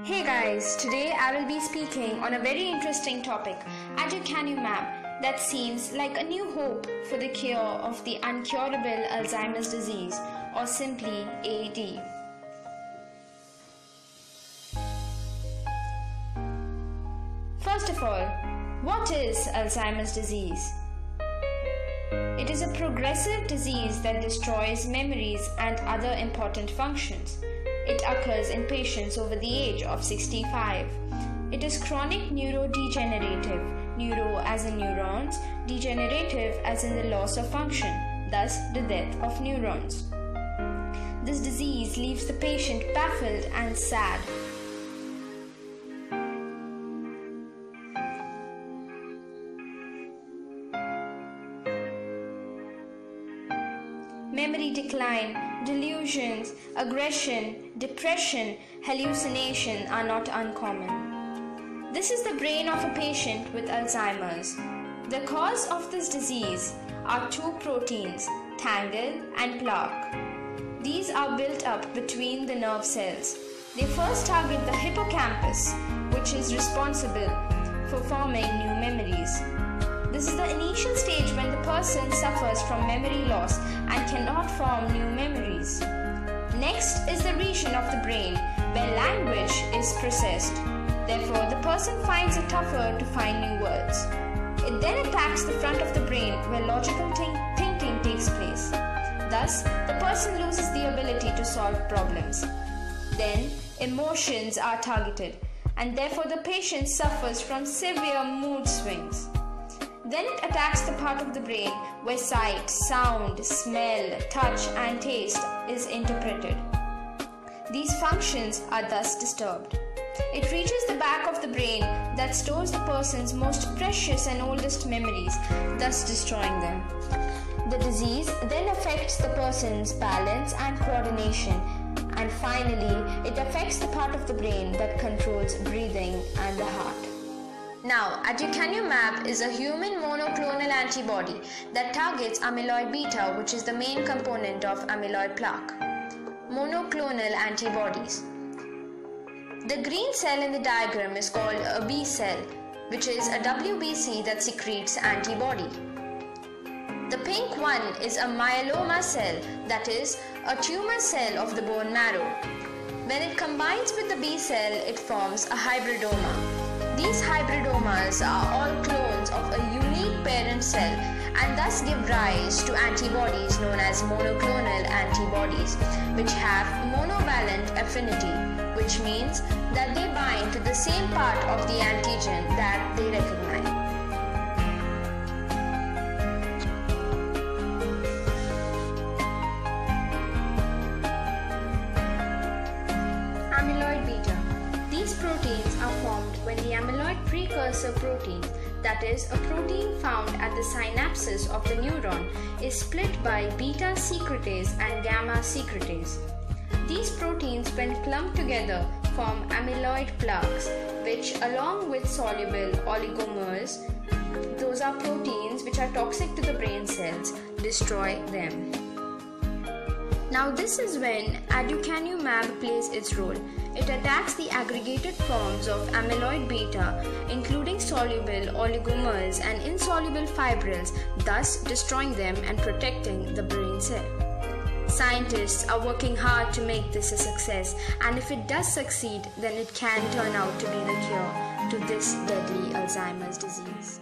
Hey guys, today I will be speaking on a very interesting topic, Aducanumab, that seems like a new hope for the cure of the uncurable Alzheimer's disease, or simply AD. First of all, what is Alzheimer's disease? It is a progressive disease that destroys memories and other important functions. It occurs in patients over the age of 65. It is chronic neurodegenerative, neuro as in neurons, degenerative as in the loss of function, thus the death of neurons. This disease leaves the patient baffled and sad. Memory decline, delusions, aggression, depression, hallucination are not uncommon. This is the brain of a patient with Alzheimer's. The cause of this disease are two proteins, tangle and plaque. These are built up between the nerve cells. They first target the hippocampus, which is responsible for forming new memories. This is the initial stage when the person suffers from memory loss and cannot form new memories. Next is the region of the brain where language is processed. Therefore, the person finds it tougher to find new words. It then attacks the front of the brain where logical thinking takes place. Thus, the person loses the ability to solve problems. Then, emotions are targeted, and therefore the patient suffers from severe mood swings. Then it attacks the part of the brain where sight, sound, smell, touch and taste is interpreted. These functions are thus disturbed. It reaches the back of the brain that stores the person's most precious and oldest memories, thus destroying them. The disease then affects the person's balance and coordination, and finally it affects the part of the brain that controls breathing and the heart. Now, Aducanumab is a human monoclonal antibody that targets amyloid beta, which is the main component of amyloid plaque. Monoclonal antibodies. The green cell in the diagram is called a B cell, which is a WBC that secretes antibody. The pink one is a myeloma cell, that is, a tumor cell of the bone marrow. When it combines with the B cell, it forms a hybridoma. These hybridomas are all clones of a unique parent cell and thus give rise to antibodies known as monoclonal antibodies, which have monovalent affinity, which means that they bind to the same part of the antigen that they recognize. Amyloid beta. These proteins are formed when the amyloid precursor protein, that is, a protein found at the synapses of the neuron, is split by beta secretase and gamma secretase. These proteins, when clumped together, form amyloid plaques, which, along with soluble oligomers, those are proteins which are toxic to the brain cells, destroy them. Now this is when Aducanumab plays its role. It attacks the aggregated forms of amyloid beta, including soluble oligomers and insoluble fibrils, thus destroying them and protecting the brain cell. Scientists are working hard to make this a success, and if it does succeed, then it can turn out to be the cure to this deadly Alzheimer's disease.